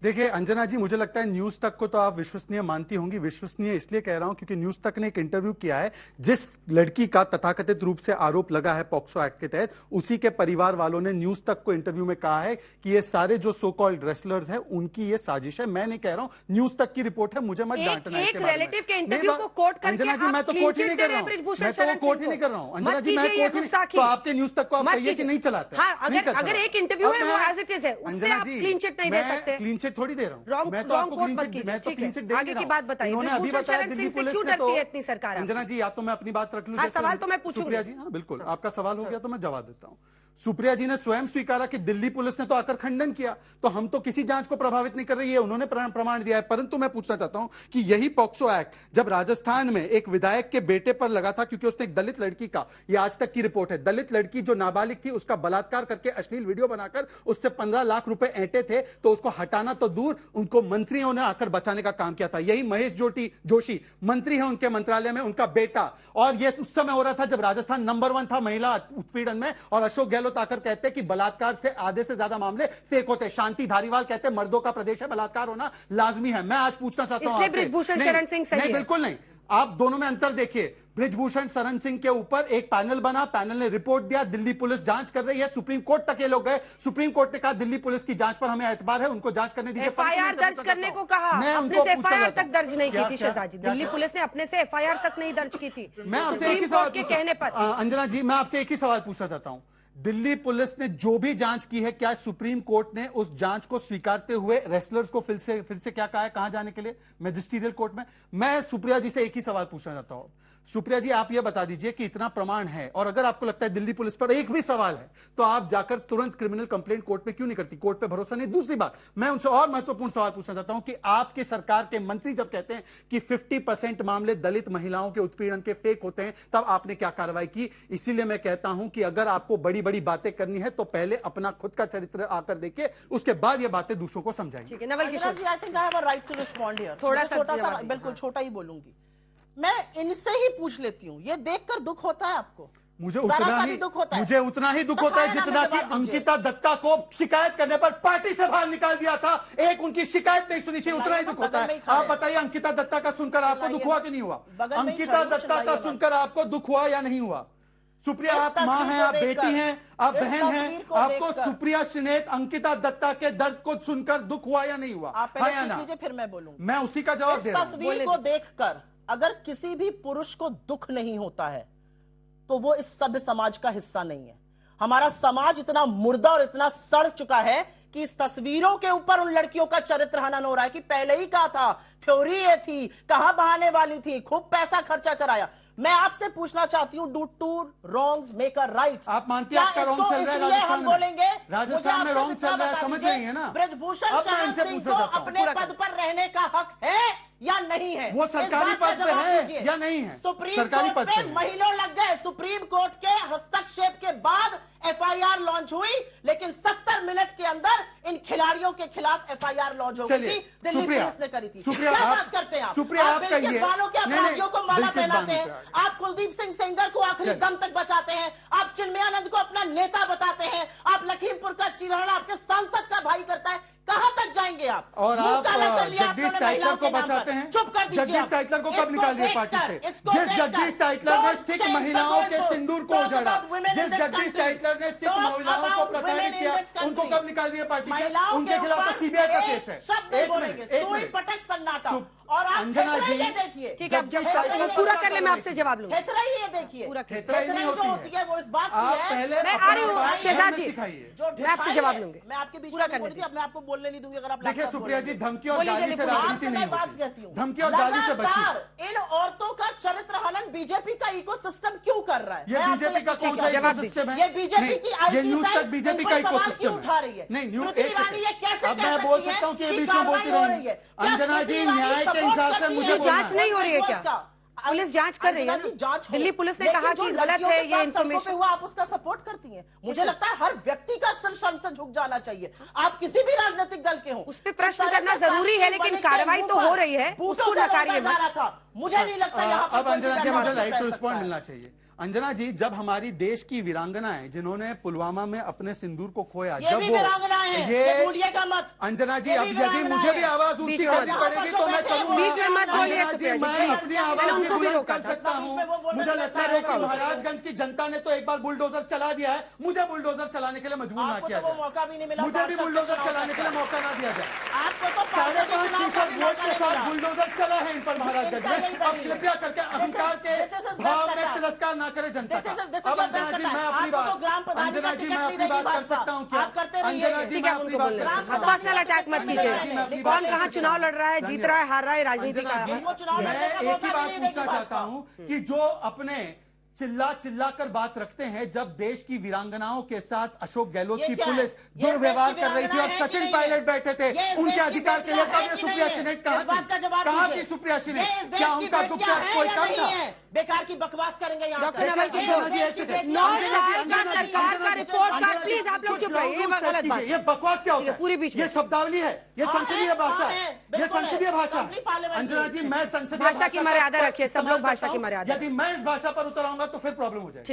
देखिए अंजना जी, मुझे लगता है न्यूज तक को तो आप विश्वसनीय मानती होंगी। विश्वसनीय इसलिए कह रहा हूं क्योंकि न्यूज तक ने एक इंटरव्यू किया है जिस लड़की का तथाकथित रूप से आरोप लगा है पॉक्सो एक्ट के तहत, उसी के परिवार वालों ने न्यूज तक को इंटरव्यू में कहा है कि ये सारे जो सो कॉल्ड रेसलर्स हैं उनकी ये साजिश है। मैं नहीं कह रहा हूं, न्यूज तक की रिपोर्ट है, मुझे मत डांटना। एक रिलेटिव के इंटरव्यू को कोट करके अंजना जी, मैं तो कोट ही नहीं कर रहा हूं, मैं तो कोट ही नहीं कर रहा हूं। अंजना जी, मैं कोट ही नहीं, तो आपके न्यूज तक को आप कहिए कि नहीं चलाते। अगर एक इंटरव्यू है वो एज इट इज है, उससे आप क्लीन चिट नहीं दे सकते। क्लीन चिट थोड़ी दे रहा हूं, मैं तो आपको क्लीन चिट, मैं तो क्लीन चिट दे आगे की बात बताइए। उन्होंने अभी बताया दिल्ली पुलिस ने तो इतनी सरकार। अंजना जी, या तो मैं अपनी बात रख लूं, सवाल तो मैं पूछूंगी। सुप्रिया जी, हाँ बिल्कुल, आपका सवाल हो गया तो मैं जवाब देता हूं। सुप्रिया जी ने स्वयं स्वीकारा कि दिल्ली पुलिस ने तो आकर खंडन किया, तो हम तो किसी जांच को प्रभावित नहीं कर रही है, उन्होंने प्रमाण दिया है। परंतु मैं पूछना चाहता हूं कि यही पॉक्सो एक्ट जब राजस्थान में एक विधायक के बेटे पर लगा था, क्योंकि उसने एक दलित लड़की का, ये आज तक की रिपोर्ट है, दलित लड़की जो नाबालिग थी उसका बलात्कार करके अश्लील वीडियो बनाकर उससे 15 लाख रुपए ऐंठे थे, तो उसको हटाना तो दूर, उनको मंत्रियों ने आकर बचाने का काम किया था। यही महेश जोशी मंत्री है उनके मंत्रालय में, उनका बेटा, और यह उस समय हो रहा था जब राजस्थान नंबर 1 था महिला उत्पीड़न में, और अशोक गहलोत आकर कहते कि बलात्कार से आधे से ज्यादा मामले फेक होते। शांति धारीवाल कहते मर्दों का प्रदेश है, बलात्कार होना लाजमी है। मैं आज पूछना चाहता हूं, बृजभूषण शरण सिंह सही नहीं, बिल्कुल नहीं, आप दोनों में अंतर देखिए। बृजभूषण शरण सिंह के ऊपर एक पैनल बना, पैनल ने रिपोर्ट दिया, दिल्ली पुलिस जांच कर रही है, सुप्रीम कोर्ट तक ये लोग गए, सुप्रीम कोर्ट ने कहा दिल्ली पुलिस की जांच पर हमें एतबार है, उनको जांच करने दीजिए। एफआईआर दर्ज करने को कहा, अपने से एफआईआर तक दर्ज नहीं की थी शहजादी। दिल्ली पुलिस ने अपने से एफआईआर तक नहीं दर्ज की थी। मैं आपसे एक ही सवाल के कहने पर अंजना जी, मैं आपसे एक ही सवाल पूछना चाहता हूं। दिल्ली पुलिस ने जो भी जांच की है, क्या सुप्रीम कोर्ट ने उस जांच को स्वीकारते हुए रेसलर्स को फिर से क्या कहा है, कहां जाने के लिए, मैजिस्ट्रियल कोर्ट में? मैं सुप्रिया जी से एक ही सवाल पूछना चाहता हूं। सुप्रिया जी, आप यह बता दीजिए कि इतना प्रमाण है, और अगर आपको लगता है दिल्ली पुलिस पर एक भी सवाल है, तो आप जाकर तुरंत क्रिमिनल कंप्लेंट कोर्ट में क्यों नहीं करती? कोर्ट पे भरोसा नहीं। दूसरी बात, मैं उनसे और महत्वपूर्ण सवाल पूछना चाहता हूं कि आपकी सरकार के मंत्री जब कहते हैं कि 50% मामले दलित महिलाओं के उत्पीड़न के फेक होते हैं, तब आपने क्या कार्रवाई की? इसीलिए मैं कहता हूं कि अगर आपको बड़ी बड़ी बातें करनी है तो पहले अपना खुद का चरित्र आकर देखिए, उसके बाद ये बातें दूसरों को समझाएंगे। ठीक है, Naval Kishore ji, I think I have a right to respond here. थोड़ा छोटा सा, बिल्कुल छोटा ही बोलूंगी। मैं इनसे ही पूछ लेती हूँ, ये देखकर दुख होता है आपको? मुझे उतना ही दुख होता है जितना कि अंकिता दत्ता को शिकायत करने पर पार्टी से बाहर निकाल दिया था, एक उनकी शिकायत नहीं सुनी थी, उतना ही दुख होता है। आप बताइए, अंकिता दत्ता का सुनकर आपको दुख हुआ कि नहीं हुआ? अंकिता दत्ता का सुनकर आपको दुख हुआ या नहीं हुआ? सुप्रिया, आप मां हैं, आप बेटी हैं, आप बहन हैं, आपको सुप्रिया श्रीनेत, अंकिता दत्ता के दर्द को सुनकर दुख हुआ या नहीं हुआ? हाँ या ना? फिर मैं बोलूंगा। मैं उसी का जवाब दे रहा हूं। तस्वीर को देखकर अगर किसी भी पुरुष को दुख नहीं होता है तो वो इस सभ्य समाज का हिस्सा नहीं है। हमारा समाज इतना मुर्दा और इतना सड़ चुका है कि इस तस्वीरों के ऊपर उन लड़कियों का चरित्र हनन हो रहा है कि पहले ही कहा था, थ्योरी ये थी, कहां बहाने वाली थी, खूब पैसा खर्चा कराया। मैं आपसे पूछना चाहती हूँ, do two wrongs make a right? आप मानती हैं आपका रॉन्ग चल रहा है राजस्थान में? बोलेंगे राजस्थान में रॉन्ग चल रहा है, समझ रही है ना? बृजभूषण शरण सिंह को अपने पद पर रहने का हक है या नहीं है? वो सरकारी पद पे है या नहीं है? सुप्रीम कोर्ट पे महीनों लग गए, सुप्रीम कोर्ट के हस्तक्षेप के बाद एफआईआर लॉन्च हुई, लेकिन 70 मिनट के अंदर इन खिलाड़ियों के खिलाफ एफआईआर लॉन्च हो गई थी, दिल्ली पुलिस ने करी थी। सुप्रिया, क्या बात करते हैं आप? सुप्रिया, आप कहिए, वालों के अपराधियों को माला पहनाते हैं, आप कुलदीप सिंह सेंगर को आखिरी दम तक बचाते हैं, आप चिन्मयानंद को अपना नेता बताते हैं, आप लखीमपुर का चिरहरण आपके सांसद का भाई करता है। कहां तक जाएंगे आप? और आप जगदीश टाइटलर को बचाते हैं। चुप कर दीजिए। जगदीश टाइटलर को कब निकाल दिया पार्टी से? जिस जगदीश टाइटलर ने सिख महिलाओं के सिंदूर को उजाड़ा, जिस जगदीश टाइटलर ने सिख महिलाओं को प्रताड़ित किया, उनको कब निकाल दिया पार्टी से? उनके खिलाफ तो सीबीआई का केस है। एक मिनट, पटक सन्नाटा। और आप अंजना जी, देखिए, ठीक है, पूरा कर ले, मैं आपसे जवाब लूंगा। ये देखिए, नहीं होती है, वो इस बात आप की है। पहले मैं आ रही हूँ शहजादी, सिखाइए, मैं आपसे जवाब लूंगी। मैं आपके बीच पूरा में करने बोल रही थी, अब मैं आपको बोलने नहीं दूंगी। अगर आप देखिए सुप्रिया जी, धमकी और गाली से राजनीति नहीं होती, धमकी और गाली से बचिए। इन औरतों का चरित्र हनन बीजेपी का इकोसिस्टम क्यों कर रहा है? ये बीजेपी का कौन सा इकोसिस्टम है? ये बीजेपी की ये न्यूज तक बीजेपी का इकोसिस्टम उठा रही है। नहीं, न्यूज कैसे? अब मैं बोल सकता हूँ कि ये बीच में बोलती रही है। अंजना जी, न्याय के हिसाब से मुझे जांच नहीं हो रही है क्या? पुलिस जांच कर रही है ना? दिल्ली पुलिस ने कहा कि गलत है ये इन्फॉर्मेशन हुआ, आप उसका सपोर्ट करती हैं। मुझे लगता है हर व्यक्ति का सिर शर्म से झुक जाना चाहिए, आप किसी भी राजनीतिक दल के हो। उस पर प्रश्न करना जरूरी है, लेकिन कार्रवाई तो हो रही है, उसको नकारिए मत। मुझे नहीं लगता यहाँ अब अंजना जी, मुझे लाइट टू रिस्पॉन्ड मिलना चाहिए। अंजना जी, जब हमारी देश की वीरांगनाएं जिन्होंने पुलवामा में अपने सिंदूर को खोया, ये जब भी वो वीरांगनाएं हैं, ये भूलिएगा मत। अंजना जी, ये अब भी यदि वीरांगनाएं मुझे भी हैं। आवाज ऊंची बीच में करनी मत पड़ेगी तो मैं करूंगा। बीच में मत बोलिए अंजना जी, सुप्रिया जी, मैं प्लीज। अपनी मैंने आवाज उनको भी भी बुलंद रोका कर था। सकता हूँ। बीच में वो बोलने मुझे लगता है कि रोका। महाराजगंज की जनता ने तो एक बार बुलडोजर चला दिया है, मुझे बुलडोजर चलाने के लिए मजबूर ना आपको किया तो वो जाए। मौका भी नहीं मिला, मुझे भी पार्षद बुलडोजर के चलाने के लिए चुनाव मौका ना दिया जाए। आपको तो 5.5% वोट के साथ बुलडोजर बुलडोजर चला है इन पर महाराजगंज में। अब कृपया करके अहंकार के भाव में तिरस्कार ना करे जनता का। अब अंजना जी, मैं अपनी बात अंजना जी, मैं अपनी बात कर सकता हूँ क्या? अंजना जी, मैं अपनी बात कर सकता हूँ। पर्सनल अटैक मत कीजिए। कौन कहाँ चुनाव लड़ रहा है, जीत रहा है, हार रहा है, राजनीति का मैं एक ही बात पूछना चाहता हूं कि जो अपने चिल्ला कर बात रखते हैं, जब देश की वीरांगनाओं के साथ अशोक गहलोत की पुलिस दुर्व्यवहार कर रही थी और सचिन पायलट बैठे थे उनके अधिकार के लिए, तब ये सुप्रिया सिनेट कहाँ थी? सुप्रिया सिनेट क्या उनका दुख कोई कम था? बेकार की बकवास करेंगे यहाँ डॉक्टर नवल किशोर, 9 साल का सरकार का रिपोर्ट कार्ड, प्लीज आप लोग चुप रहिए, ये गलत बात। ये बकवास क्या होता है? पूरी बीच में ये शब्दावली है, ये संसदीय भाषा है, ये संसदीय भाषा। अंजना जी, मैं संसदीय भाषा की मर्यादा रखिए, सब लोग भाषा की मर्यादा। यदि मैं इस भाषा पर उतर आऊंगा तो फिर प्रॉब्लम हो जाएगी।